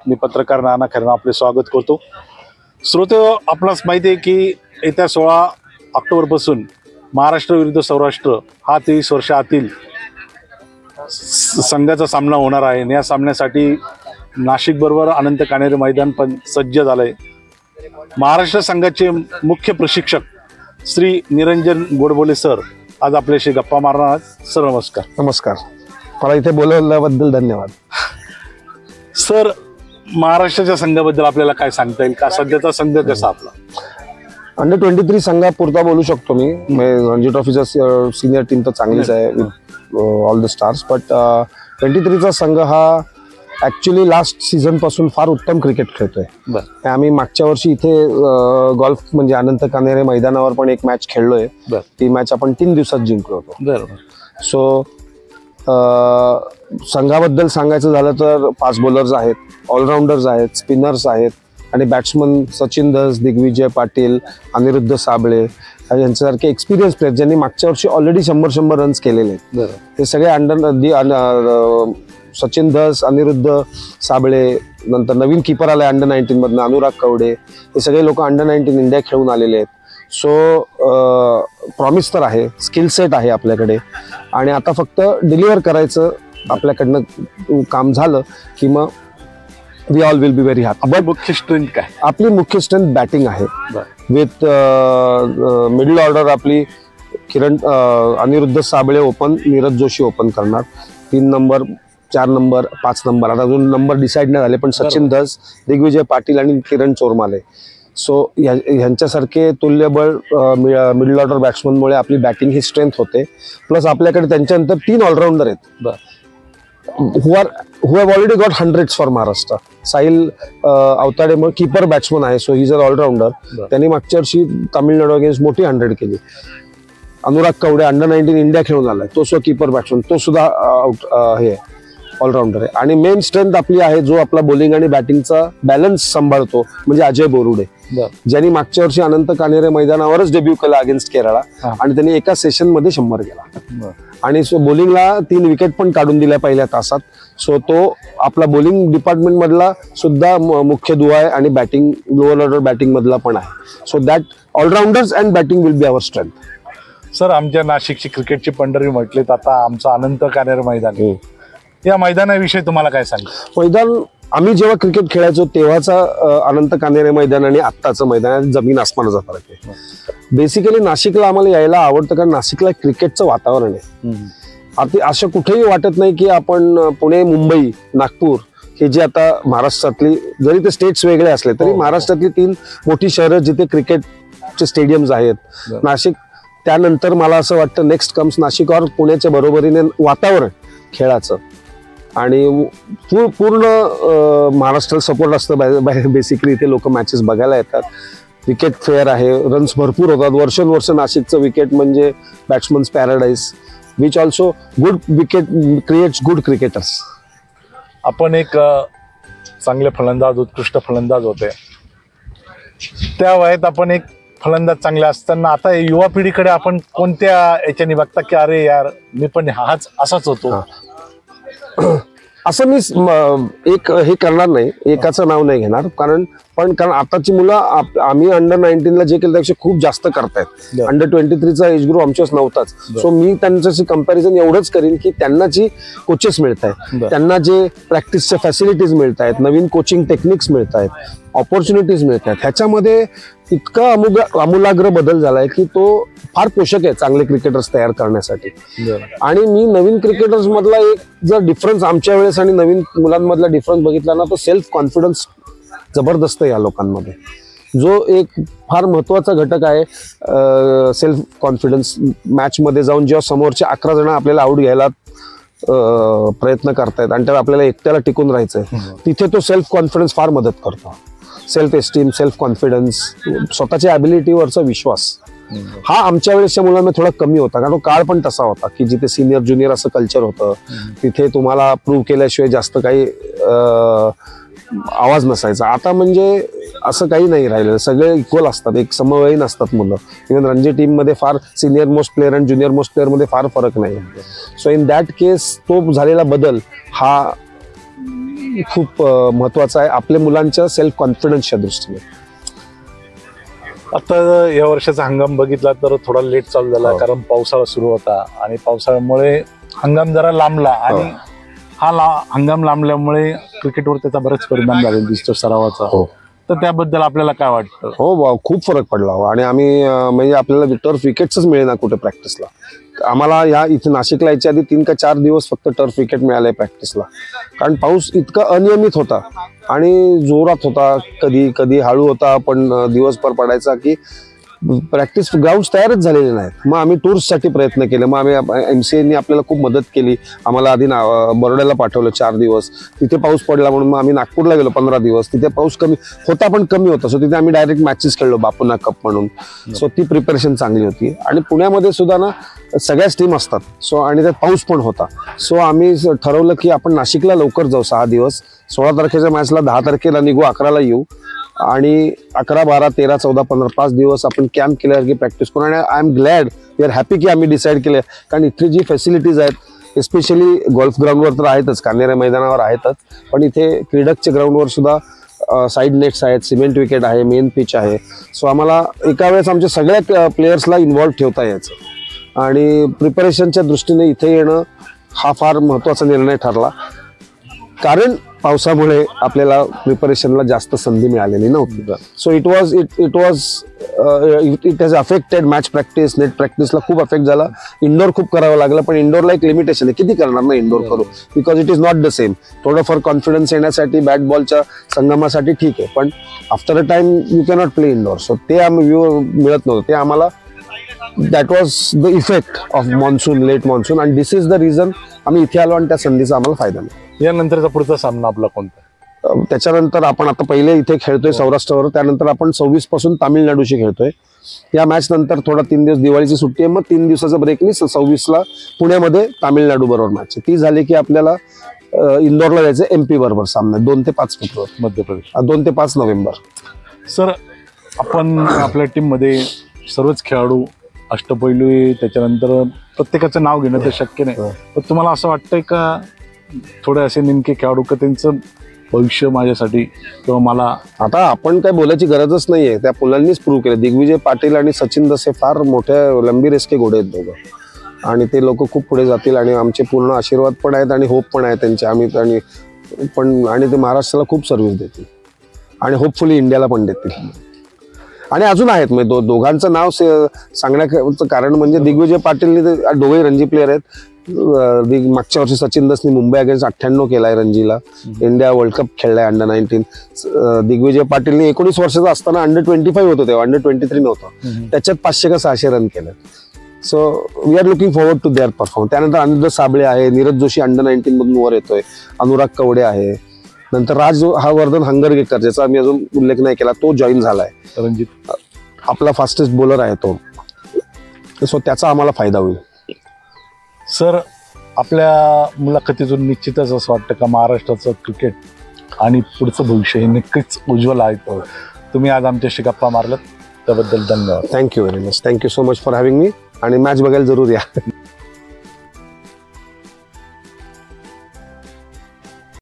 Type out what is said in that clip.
मी पत्रकार नाना खैरनार आपले स्वागत करतो। श्रोते, आपणास माहिती आहे की येत्या 16 ऑक्टोबरपासून महाराष्ट्र विरुद्ध सौराष्ट्र हा 23 वर्षातील संघाचा सामना होणार आहे। या सामन्यासाठी नाशिक बरोबर अनंत कानेरे मैदान पण सज्ज झालंय। महाराष्ट्र संघाचे मुख्य प्रशिक्षक श्री निरंजन गोडबोले सर आज आपल्याशी गप्पा मारणार आहेत। सर नमस्कार। नमस्कार, मला इथे बोलवल्याबद्दल धन्यवाद। सर, महाराष्ट्राच्या संघाबद्दल आपल्याला काय सांगता येईल का? सध्याचा संघ कसा आपला? अंडर 23 संघापुरता बोलू शकतो मी। रणजी ट्रॉफीचा सिनियर टीम तर चांगलीच आहे with all the stars, but 23चा संघ हा ऍक्च्युली लास्ट सीझन पासून फार उत्तम क्रिकेट खेळतोय। आम्ही मागच्या वर्षी इथे गॉल्फ म्हणजे अनंत कानेरे मैदानावर पण एक मॅच खेळलोय। ती मॅच आपण 3 दिवसात जिंकलो होतो। सो संघाबद्दल सांगायचं झालं तर फास्ट बॉलर्स आहेत, ऑलराऊंडर्स आहेत, स्पिनर्स आहेत आणि बॅट्समन सचिन धस, दिग्विजय पाटील, अनिरुद्ध साबळे यांच्यासारखे एक्सपिरियन्स प्लेयर ज्यांनी मागच्या वर्षी ऑलरेडी 100 रन्स केलेले आहेत। हे सगळे सचिन धस, अनिरुद्ध साबळे, नंतर नवीन कीपर आलाय अंडर 19 मधनं अनुराग कवडे, हे सगळे लोक अंडर 19 इंडिया खेळून आलेले आहेत। सो प्रॉमिस तर आहे, स्किल सेट आहे आपल्याकडे आणि आता फक्त डिलिव्हर करायचं आपल्याकडनं काम झालं की मग we all will be very happy. मुख्य स्ट्रेंथ काय? आपली मुख्य स्ट्रेंथ बॅटिंग आहे विथ मिडल ऑर्डर आपली अनिरुद्ध साबळे ओपन, नीरज जोशी ओपन करणार, 3 नंबर 4 नंबर 5 नंबर, आता अजून नंबर डिसाईड नाही झाले, पण सचिन धस, दिग्विजय पाटील आणि किरण चोरमाले। सो ह्यांच्यासारखे तुल्यबळ मिडल ऑर्डर बॅट्समनमुळे आपली बॅटिंग ही स्ट्रेंथ होते। प्लस आपल्याकडे त्यांच्यानंतर 3 ऑलराऊंडर आहेत who have already got hundreds for Maharashtra. Sahil Awtade keeper batsman आहे, so he is a allrounder. त्यांनी मागच्या वर्षी तामिळनाडू अगेन्स्ट मोठी 100 केली। अनुराग कवडे अंडर 19 इंडिया खेळून आलाय, तो सो कीपर बॅट्समन, तो सुद्धा हे ऑलराऊंडर आहे। आणि मेन स्ट्रेंथ आपली आहे जो आपला बॉलिंग आणि बॅटिंगचा बॅलन्स सांभाळतो म्हणजे अजय बोरुडे, ज्यांनी मागच्या वर्षी अनंत कानेरे मैदानावरच डेब्यू केला अगेन्स्ट केरळा आणि त्यांनी एका सेशन मध्ये 100 केला आणि सो बॉलिंगला 3 विकेट पण काढून दिल्या पहिल्या तासात। सो तो आपला बॉलिंग डिपार्टमेंट मधला सुद्धा मुख्य दुवा आहे आणि बॅटिंग लोअर ऑर्डर बॅटिंग मधला पण आहे। So that all-rounders and batting will be our strength. Sir, आमच्या नाशिकची क्रिकेटची पंढरी म्हटलेत आता आमचं अनंत कानेरे मैदान, या मैदानाविषयी तुम्हाला काय सांगा? मैदान आम्ही जेव्हा क्रिकेट खेळायचो तेव्हाचा अनंत कानेरे मैदान आणि आत्ताचं मैदान जमीन आसमानाचा फरक आहे। बेसिकली नाशिकला आम्हाला यायला आवडतं कारण नाशिकला क्रिकेटचं वातावरण आहे। आता असं कुठेही वाटत नाही की आपण पुणे, मुंबई, नागपूर हे जे आता महाराष्ट्रातली, जरी ते स्टेट्स वेगळे असले तरी महाराष्ट्रातली 3 मोठी शहरं जिथे क्रिकेटचे स्टेडियम्स आहेत, नाशिक त्यानंतर मला असं वाटतं नेक्स्ट कम्स नाशिक और पुण्याच्या बरोबरीने वातावरण खेळाचं आणि पूर्ण महाराष्ट्राला सपोर्ट असतं। बेसिकली इथे लोक मॅचेस बघायला येतात, विकेट फेअर आहे, रन्स भरपूर होतात। वर्षानुवर्ष नाशिकचं विकेट म्हणजे batsmen's paradise, which also good wicket creates good cricketers. आपण एक चांगले फलंदाज, उत्कृष्ट फलंदाज होते, त्या वयात आपण एक फलंदाज चांगले असताना आता युवा पिढीकडे आपण कोणत्या याच्याने बघता की अरे यार मी पण हाच असाच होतो? असं मी एक हे करणार नाही, एकाचं नाव नाही घेणार, कारण आताची मुलं आम्ही अंडर 19ला जे केलं त्यापेक्षा खूप जास्त करतायत। अंडर 23चा एज ग्रुप आमच्याच नव्हताच। सो मी त्यांच्याशी कंपॅरिझन एवढंच करीन की त्यांना जी कोचेस मिळत आहेत, त्यांना जे प्रॅक्टिसच्या फॅसिलिटीज मिळत आहेत, नवीन कोचिंग टेक्निक्स मिळत आहेत, ऑपॉर्च्युनिटीज मिळत आहेत, ह्याच्यामध्ये इतका आमूलाग्र बदल झालाय की तो फार पोषक आहे चांगले क्रिकेटर्स तयार करण्यासाठी। आणि मी नवीन क्रिकेटर्स मधला एक जर डिफरन्स आमच्या वेळेस आणि नवीन मुलांमधला डिफरन्स बघितला ना, तो सेल्फ कॉन्फिडन्स जबरदस्त आहे या लोकांमध्ये, जो एक फार महत्वाचा घटक आहे। सेल्फ कॉन्फिडन्स मॅच मध्ये जाऊन जेव्हा समोरचे 11 जण आपल्याला आउट घ्यायला प्रयत्न करतायत आणि तेव्हा आपल्याला एकट्याला टिकून राहायचंय, तिथे तो सेल्फ कॉन्फिडन्स फार मदत करतो। सेल्फ एस्टीम, सेल्फ कॉन्फिडन्स, स्वतःच्या ॲबिलिटीवरचा विश्वास हा आमच्या वेळेसच्या मुलांना थोडा कमी होता, कारण तो काळ पण तसा होता की जिथे सिनियर ज्युनियर असं कल्चर होतं, तिथे तुम्हाला प्रूव्ह केल्याशिवाय जास्त काही आवाज नसायचा। आता म्हणजे असं काही नाही राहिलेलं, सगळे इक्वल असतात, एक समवयीन असतात मुलं। इव्हन रणजी टीम मध्ये फार सिनियर मोस्ट प्लेअर आणि ज्युनियर मोस्ट प्लेअर मध्ये फार फरक नाही। सो इन दॅट केस तो झालेला बदल हा खूप महत्वाचं आहे आपल्या मुलांच्या सेल्फ कॉन्फिडन्सच्या दृष्टीने. आता या वर्षाचा हंगाम बघितला तर थोडा लेट चालू झाला, कारण पावसाळा सुरू होता आणि पावसाळ्यामुळे हंगाम जरा लांबला आणि हंगाम लांबल्यामुळे क्रिकेटवर त्याचा बराच परिणाम झालेला दिसतो सरावाचा. तर त्याबद्दल आपल्याला काय वाटतं? हो, खूप फरक पडला आणि आम्ही म्हणजे आपल्याला टर्फ विकेट्सच मिळेना कुठे प्रॅक्टिसला. आम्हाला या इथे नाशिकला यायच्या आधी 3 का 4 दिवस फक्त टर्फ विकेट मिळाले प्रॅक्टिसला, कारण पाऊस इतका अनियमित होता आणि जोरात होता, कधी कधी हळू होता, पण दिवसभर पडायचा की प्रॅक्टिस ग्राउंड तयारच झालेले नाहीत. मग आम्ही टूर्ससाठी प्रयत्न केले. मग आम्ही MCAनी आपल्याला खूप मदत केली. आम्हाला आधी बरोड्याला पाठवलं 4 दिवस, तिथे पाऊस पडला म्हणून मग आम्ही नागपूरला गेलो 15 दिवस. तिथे पाऊस कमी होता पण कमी होता, सो तिथे आम्ही डायरेक्ट मॅचेस खेळलो बापूना कप म्हणून. सो ती प्रिपरेशन चांगली होती. आणि पुण्यामध्ये सुद्धा ना सगळ्याच टीम असतात, सो आणि त्यात पाऊस पण होता. सो आम्ही ठरवलं की आपण नाशिकला लवकर जाऊ. 6 दिवस, 16 तारखेच्या मॅचला 10 तारखेला निघू, 11ला येऊ आणि 11, 12, 13, 14, 15 5 दिवस आपण कॅम्प केल्यासारखी प्रॅक्टिस करू. आणि I am glad, we are happy की आम्ही डिसाईड केलं, कारण इथली जी फॅसिलिटीज आहेत, एस्पेशली गोल्फ ग्राउंडवर तर आहेतच, कान्हेरे मैदानावर आहेतच, पण इथे क्रीडकच्या ग्राउंडवर सुद्धा साईड नेट्स आहेत, सिमेंट विकेट आहे, मेन पिच आहे. सो आम्हाला एका वेळेस आमच्या सगळ्या प्लेयर्सला इन्व्हॉल्व ठेवता यायचं आणि प्रिपरेशनच्या दृष्टीने इथे येणं हा फार महत्त्वाचा निर्णय ठरला, कारण पावसामुळे आपल्याला प्रिपरेशनला जास्त संधी मिळालेली नव्हती. So it has affected match practice, net प्रॅक्टिसला खूप अफेक्ट झाला. इंडोर खूप करावं लागलं, पण इंडोरला एक लिमिटेशन आहे, किती करणार ना इंडोर करू, because it is not the same. थोडंफार कॉन्फिडन्स येण्यासाठी बॅट बॉलच्या संगमासाठी ठीक आहे, पण after a time you cannot play indoor. So ते आम्ही मिळत नव्हतं. ते आम्हाला that was the effect of monsoon, late monsoon, and this is the reason आम्ही इथे आलो आणि त्या संधीचा आम्हाला फायदा मिळाला. यानंतरचा पुढचा सामना आपला कोणता? त्याच्यानंतर आपण आता पहिले इथे खेळतोय सौराष्ट्रावर, त्यानंतर आपण 26 पासून तामिळनाडूशी खेळतोय. या मॅच नंतर थोडा 3 दिवस दिवाळीची सुट्टी आहे, मग 3 दिवसाचा ब्रेकनी 26ला पुण्यामध्ये तामिळनाडू बरोबर मॅच आहे. ती झाली की आपल्याला इंदोरला जायचं MP बरोबर सामना 2 ते 5 फेब्रुवारी, मध्य प्रदेश, 2 ते 5 नोव्हेंबर. सर, आपण आपल्या टीम मध्ये सर्वच खेळाडू अष्टपैलू, त्याच्यानंतर प्रत्येकाचं नाव घेणं तर शक्य नाही, पण तुम्हाला असं वाटतंय का थोडे असे नेमके खेळाडू का त्यांचं भविष्य माझ्यासाठी किंवा मला? आता आपण काय बोलायची गरजच नाहीये, त्या मुलांनीच प्रूव्ह केलं. दिग्विजय पाटील आणि सचिन दसे फार मोठ्या लंबी रेसके घोडे आहेत दोघं, आणि ते लोक खूप पुढे जातील आणि आमचे पूर्ण आशीर्वाद पण आहेत आणि होप पण आहे त्यांचे. आम्ही आणि ते महाराष्ट्राला खूप सर्व्हिस देतील आणि होपफुली इंडियाला पण देतील. आणि अजून आहेत, म्हणजे दोघांचं नाव सांगण्याचं कारण म्हणजे दिग्विजय पाटीलने दोघेही रणजी प्लेयर आहेत. मागच्या वर्षी सचिन दसनी मुंबई अगेन्स्ट 98 केलाय रणजीला, इंडिया वर्ल्ड कप खेळलाय अंडर-19. दिग्विजय पाटीलने 19 वर्षाचा असताना अंडर-25 होतं, तेव्हा अंडर-23 नव्हतं, त्याच्यात 500 का 600 रन केले. So we are looking forward to their performance. त्यानंतर अनिरुद्ध साबळे आहे, नीरज जोशी अंडर-19 मधून वर येतोय, अनुराग कवडे आहे, नंतर राजवर्धन हंगरगेकर ज्याचा मी अजून उल्लेख नाही केला, तो जॉईन झालाय. रणजित आपला फास्टेस्ट बॉलर आहे तो, सो त्याचा आम्हाला फायदा होईल. सर, आपल्या मुलाखतीतून निश्चितच असं वाटतं का महाराष्ट्राचं क्रिकेट आणि पुढचं भविष्य हे नक्कीच उज्ज्वल आहे. तुम्ही आज आमच्याशी गप्पा मारलात त्याबद्दल धन्यवाद. Thank you very much. Thank you so much for having me, आणि मॅच बघायला जरूर या.